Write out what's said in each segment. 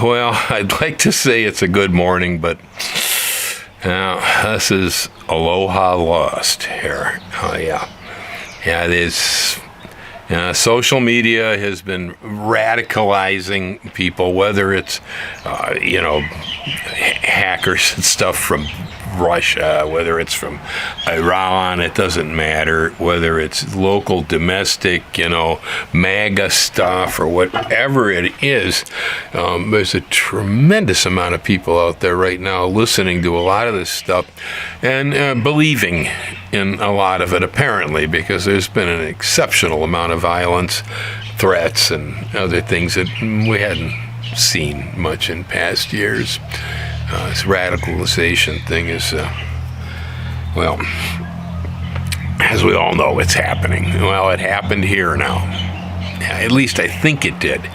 Well, I'd like to say it's a good morning, but this is Aloha lost here. Oh, yeah. Yeah, it is. Social media has been radicalizing people, whether it's, hackers and stuff from Russia, whether it's from Iran, it doesn't matter, whether it's local, domestic, MAGA stuff or whatever it is. There's a tremendous amount of people out there right now listening to a lot of this stuff and believing in a lot of it, apparently, because there's been an exceptional amount of violence, threats, and other things that we hadn't seen much in past years. This radicalization thing is, as we all know, it's happening. Well, it happened here now. At least I think it did.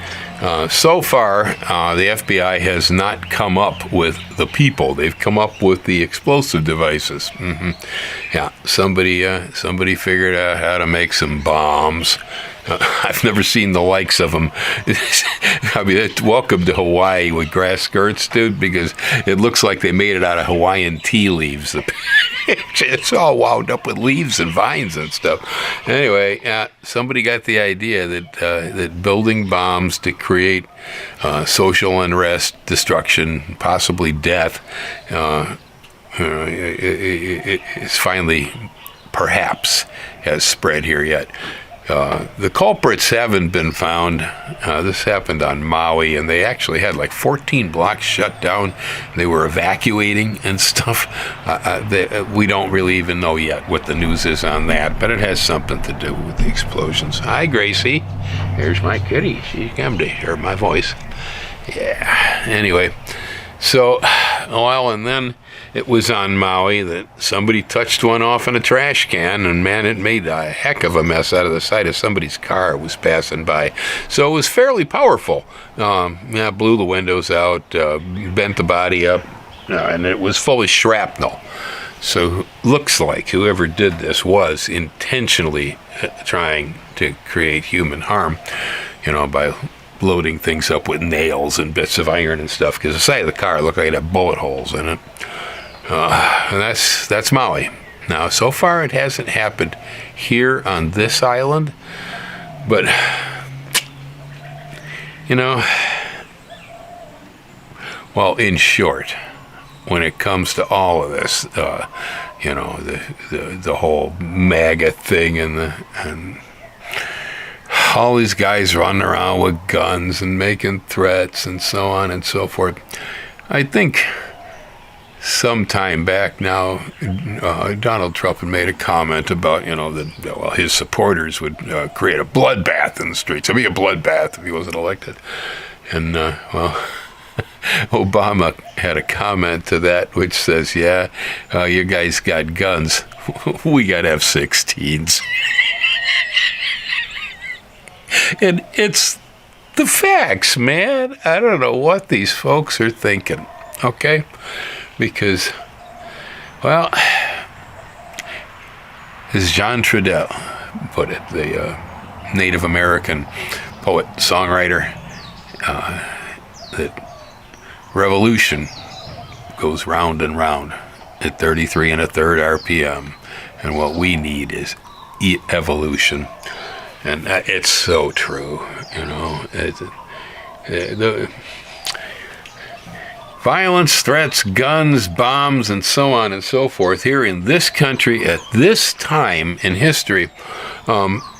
So far, the FBI has not come up with the people. They've come up with the explosive devices. Yeah, somebody figured out how to make some bombs. I've never seen the likes of them. I mean, welcome to Hawaii with grass skirts, dude, because it looks like they made it out of Hawaiian tea leaves. It's all wound up with leaves and vines and stuff. Anyway, somebody got the idea that building bombs to create social unrest, destruction, possibly death, it's finally, perhaps, has spread here yet. The culprits haven't been found. This happened on Maui, and they actually had like 14 blocks shut down. They were evacuating and stuff. We don't really even know yet what the news is on that, but it has something to do with the explosions. Hi, Gracie. Here's my kitty. She came to hear my voice. Yeah. Anyway, so, and then it was on Maui that somebody touched one off in a trash can, and man, it made a heck of a mess out of the side of somebody's car was passing by. So it was fairly powerful. Blew the windows out, bent the body up, and it was full of shrapnel. So looks like whoever did this was intentionally trying to create human harm, by loading things up with nails and bits of iron and stuff, because the side of the car looked like it had bullet holes in it. And that's Maui. Now, so far it hasn't happened here on this island, but, in short, when it comes to all of this, the whole MAGA thing and all these guys running around with guns and making threats and so on and so forth, I think sometime back now, Donald Trump had made a comment about, that his supporters would create a bloodbath in the streets. It'd be a bloodbath if he wasn't elected. And, Obama had a comment to that which says, you guys got guns. We got F-16s. And it's the facts, man. I don't know what these folks are thinking, okay? Because, as John Trudell put it, the Native American poet, songwriter, that revolution goes round and round at 33 1/3 RPM, and what we need is evolution. And it's so true, the violence, threats, guns, bombs, and so on and so forth here in this country at this time in history,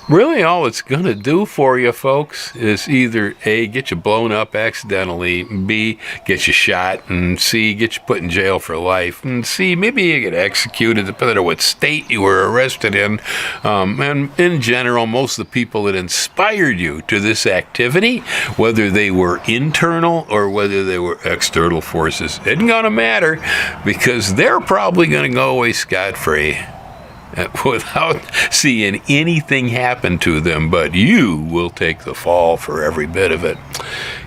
really all it's going to do for you folks is either A, get you blown up accidentally, B, get you shot, and C, get you put in jail for life, and C, maybe you get executed depending on what state you were arrested in. And in general, most of the people that inspired you to this activity, whether they were internal or whether they were external forces, isn't going to matter, because they're probably going to go away scot-free without seeing anything happen to them, but you will take the fall for every bit of it.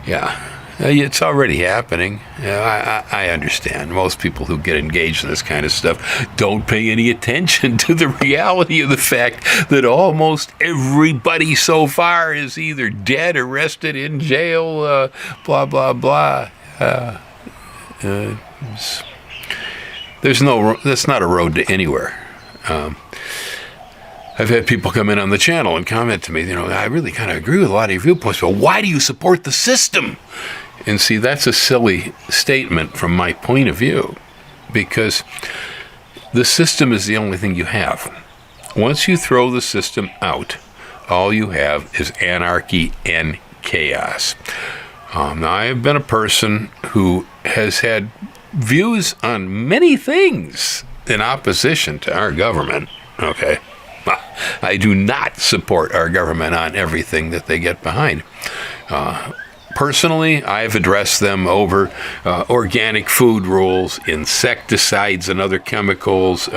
Yeah, It's already happening. I understand. Most people who get engaged in this kind of stuff don't pay any attention to the reality of the fact that almost everybody so far is either dead, arrested, in jail, blah, blah, blah. That's not a road to anywhere. I've had people come in on the channel and comment to me, I really kind of agree with a lot of your viewpoints, but why do you support the system? And see, that's a silly statement from my point of view, because the system is the only thing you have. Once you throw the system out, all you have is anarchy and chaos. Now, I have been a person who has had views on many things in opposition to our government, okay? I do not support our government on everything that they get behind. Personally, I've addressed them over organic food rules, insecticides and other chemicals,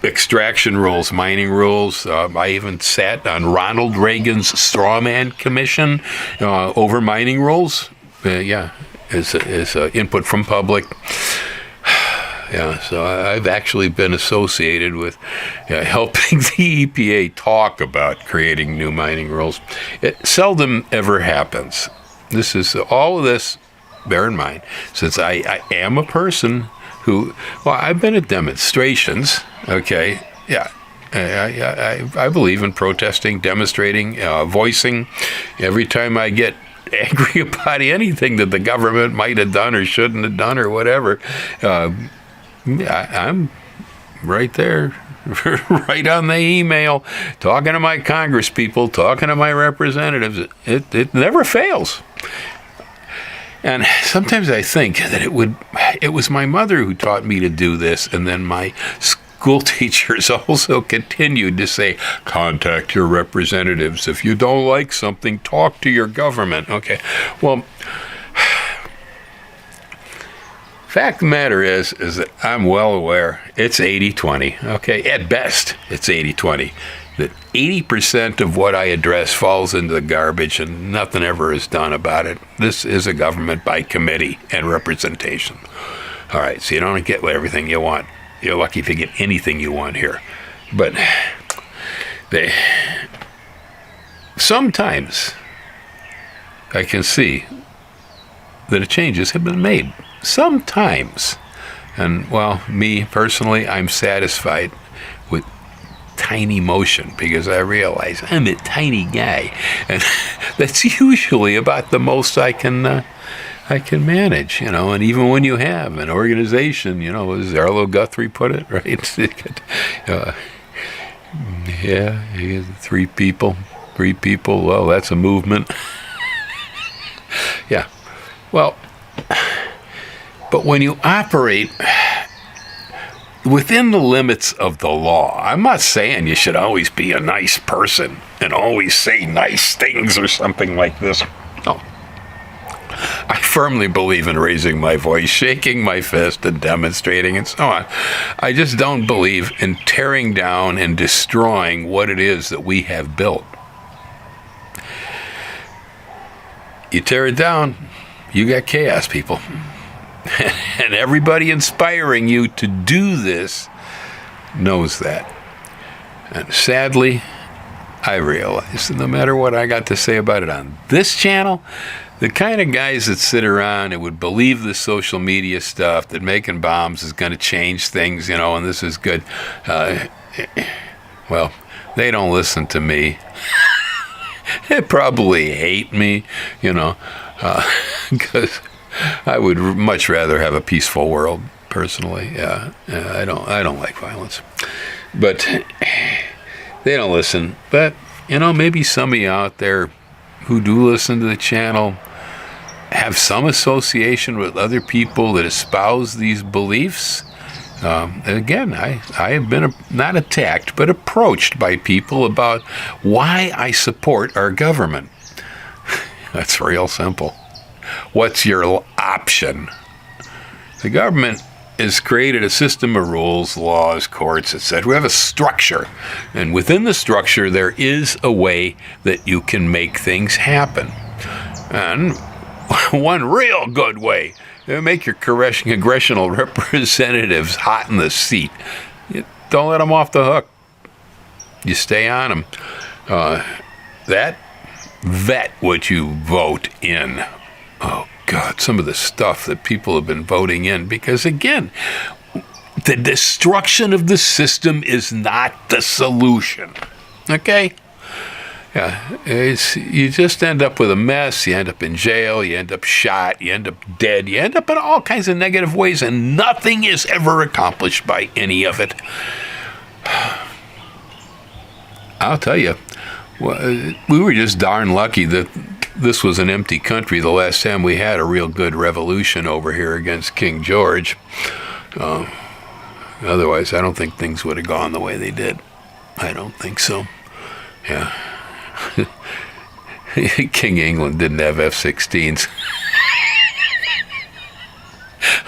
extraction rules, mining rules. I even sat on Ronald Reagan's strawman commission over mining rules. As input from public. Yeah, so I've actually been associated with helping the EPA talk about creating new mining rules. It seldom ever happens. This is all of this, bear in mind, since I am a person who, I've been at demonstrations, okay? Yeah. I believe in protesting, demonstrating, voicing. Every time I get angry about anything that the government might have done or shouldn't have done or whatever, I'm right there, right on the email, talking to my Congress people, talking to my representatives. It never fails. And sometimes I think that it was my mother who taught me to do this, and then my school teachers also continued to say, contact your representatives. If you don't like something, talk to your government. Okay, well, fact of the matter is that I'm well aware it's 80-20. Okay, at best, it's 80-20. That 80% of what I address falls into the garbage and nothing ever is done about it. This is a government by committee and representation. All right, so you don't get everything you want. You're lucky if you get anything you want here. But sometimes I can see that changes have been made. Sometimes. And, me personally, I'm satisfied with tiny motion because I realize I'm a tiny guy. And that's usually about the most I can manage, and even when you have an organization, as Arlo Guthrie put it, right? You get three people, well, that's a movement. Yeah, well, but when you operate within the limits of the law, I'm not saying you should always be a nice person and always say nice things or something like this. No. I firmly believe in raising my voice, shaking my fist, and demonstrating, and so on. I just don't believe in tearing down and destroying what it is that we have built. You tear it down, you got chaos, people. And everybody inspiring you to do this knows that. And sadly, I realize that no matter what I got to say about it on this channel, the kind of guys that sit around and would believe the social media stuff, that making bombs is going to change things, and this is good, well, they don't listen to me. They probably hate me, because I would much rather have a peaceful world, personally. Yeah, I don't like violence. But they don't listen. But, maybe some of you out there who do listen to the channel have some association with other people that espouse these beliefs. Again, I have been not attacked, but approached by people about why I support our government. That's real simple. What's your option? The government has created a system of rules, laws, courts, etc. We have a structure, and within the structure there is a way that you can make things happen. And one real good way. Make your congressional representatives hot in the seat. Don't let them off the hook. You stay on them. Vet what you vote in. Oh, God, some of the stuff that people have been voting in. Because, again, the destruction of the system is not the solution. Okay? Yeah, you just end up with a mess. You end up in jail. You end up shot. You end up dead. You end up in all kinds of negative ways, and nothing is ever accomplished by any of it. I'll tell you, we were just darn lucky that this was an empty country the last time we had a real good revolution over here against King George. Otherwise, I don't think things would have gone the way they did. I don't think so. Yeah. King England didn't have F-16s.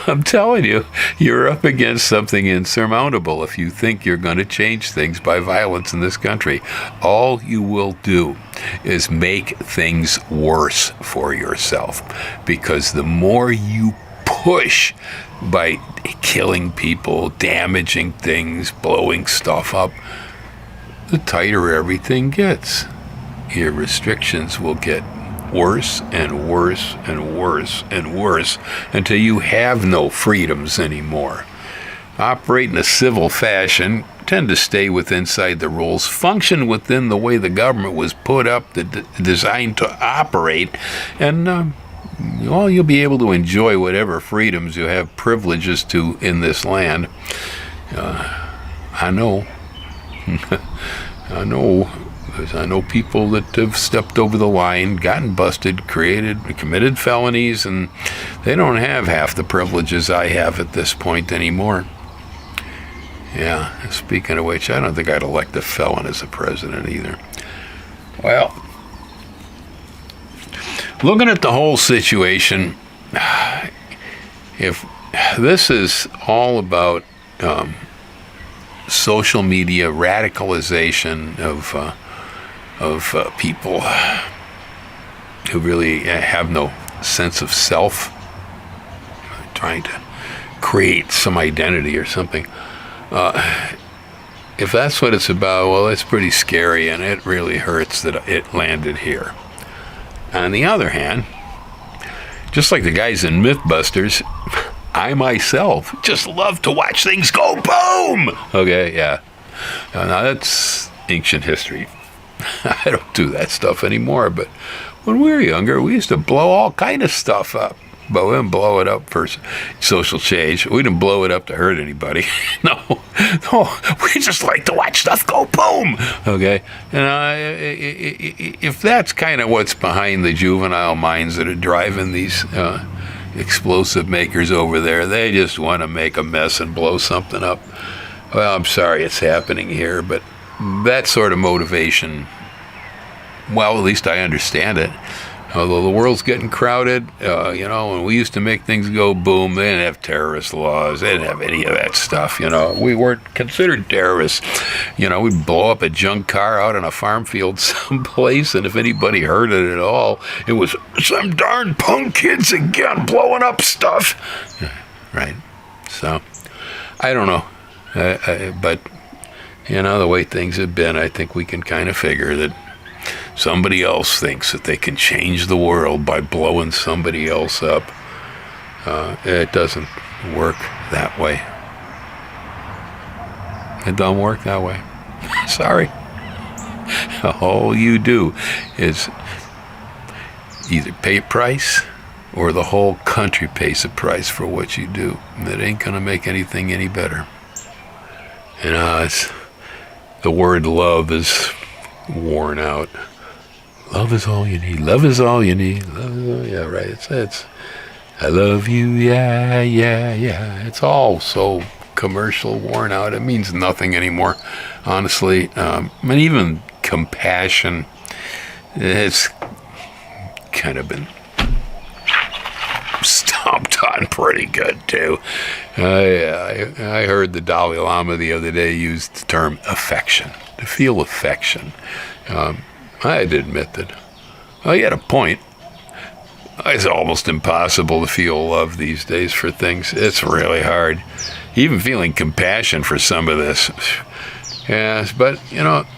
I'm telling you, you're up against something insurmountable if you think you're going to change things by violence in this country. All you will do is make things worse for yourself, because the more you push by killing people, damaging things, blowing stuff up, the tighter everything gets. Your restrictions will get worse and worse and worse and worse until you have no freedoms anymore. Operate in a civil fashion, tend to stay inside the rules, function within the way the government was put up, designed to operate, and you'll be able to enjoy whatever freedoms you have privileges to in this land. I know. I know people that have stepped over the line, gotten busted, committed felonies, and they don't have half the privileges I have at this point anymore. Yeah, speaking of which, I don't think I'd elect a felon as a president either. Well, looking at the whole situation, if this is all about social media radicalization of people who really have no sense of self, trying to create some identity or something. If that's what it's about, well, it's pretty scary, and it really hurts that it landed here. On the other hand, just like the guys in Mythbusters, I myself just love to watch things go boom. Okay, yeah. Now that's ancient history. I don't do that stuff anymore, but when we were younger, we used to blow all kind of stuff up. But we didn't blow it up for social change. We didn't blow it up to hurt anybody. No, we just like to watch stuff go boom. Okay, and if that's kind of what's behind the juvenile minds that are driving these explosive makers over there, they just want to make a mess and blow something up. Well, I'm sorry it's happening here, but that sort of motivation, well, at least I understand it. Although the world's getting crowded, when we used to make things go boom, they didn't have terrorist laws. They didn't have any of that stuff, We weren't considered terrorists. We'd blow up a junk car out on a farm field someplace, and if anybody heard it at all, it was some darn punk kids again blowing up stuff. Right. So, I don't know. But, the way things have been, I think we can kind of figure that somebody else thinks that they can change the world by blowing somebody else up. It doesn't work that way. It don't work that way. Sorry. All you do is either pay a price or the whole country pays a price for what you do. And it ain't going to make anything any better. The word love is worn out. Love is all you need. Love is all you need. Yeah, right. It's I love you. Yeah, yeah, yeah. It's all so commercial, worn out. It means nothing anymore, honestly. And even compassion, it's kind of been stomped on pretty good too. I heard the Dalai Lama the other day use the term affection, to feel affection. I had to admit that he had a point. It's almost impossible to feel love these days for things. It's really hard. Even feeling compassion for some of this. Yes, but,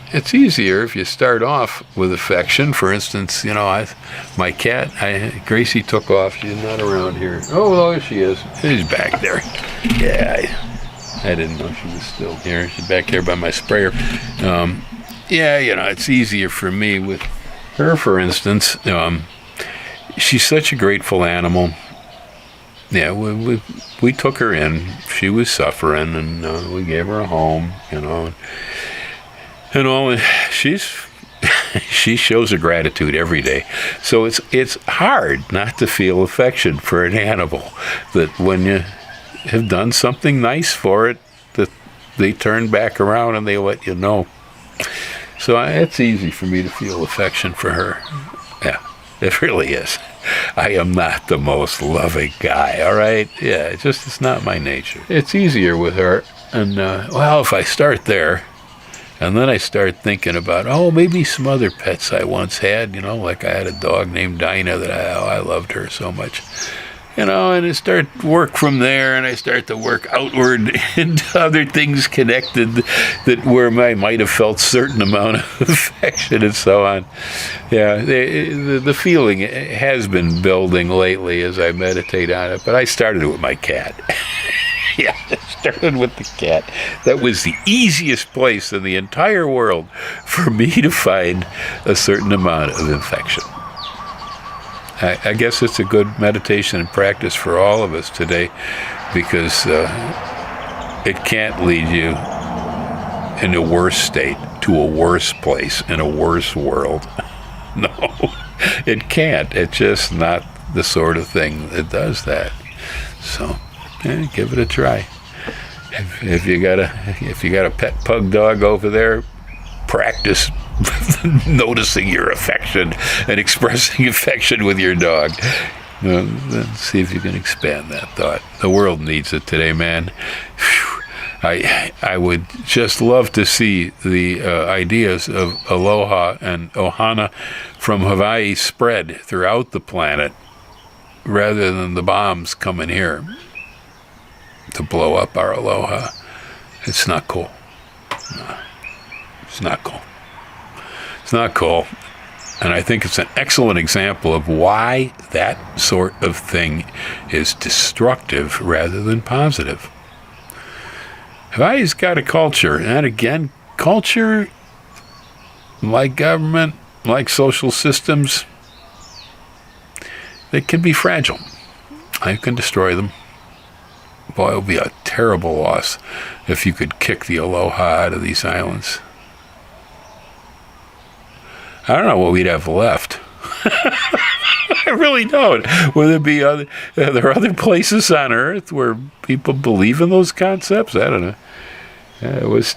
it's easier if you start off with affection. For instance, my cat, Gracie took off. She's not around here. Oh, there she is. She's back there. Yeah, I didn't know she was still here. She's back here by my sprayer. It's easier for me with her, for instance. She's such a grateful animal. Yeah, we took her in. She was suffering, and we gave her a home, and she shows her gratitude every day. So it's hard not to feel affection for an animal, that when you have done something nice for it, that they turn back around and they let you know. So it's easy for me to feel affection for her. Yeah, it really is. I am not the most loving guy, all right? Yeah, it's not my nature. It's easier with her, and, if I start there, and then I start thinking about, maybe some other pets I once had, like I had a dog named Dinah that I loved her so much. And I start work from there, and I start to work outward into other things connected that where I might have felt certain amount of affection and so on. Yeah, the feeling has been building lately as I meditate on it, but I started with my cat. Yeah, I started with the cat. That was the easiest place in the entire world for me to find a certain amount of affection. I guess it's a good meditation and practice for all of us today, because it can't lead you in a worse state to a worse place in a worse world. No, it can't. It's just not the sort of thing that does that. So, give it a try. If you got a pet pug dog over there, practice noticing your affection and expressing affection with your dog. Then see if you can expand that thought. The world needs it today, man. Whew. I would just love to see the ideas of Aloha and Ohana from Hawaii spread throughout the planet, rather than the bombs coming here to blow up our Aloha. It's not cool. No, it's not cool. It's not cool. And I think it's an excellent example of why that sort of thing is destructive rather than positive. Hawaii's got a culture, and again, culture, like government, like social systems, they can be fragile. You can destroy them. Boy, it would be a terrible loss if you could kick the Aloha out of these islands. I don't know what we'd have left. I really don't. Will are there other places on Earth where people believe in those concepts? I don't know. It was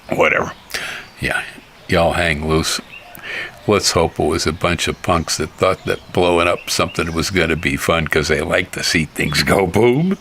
whatever. Yeah, y'all hang loose. Let's hope it was a bunch of punks that thought that blowing up something was going to be fun because they like to see things go boom.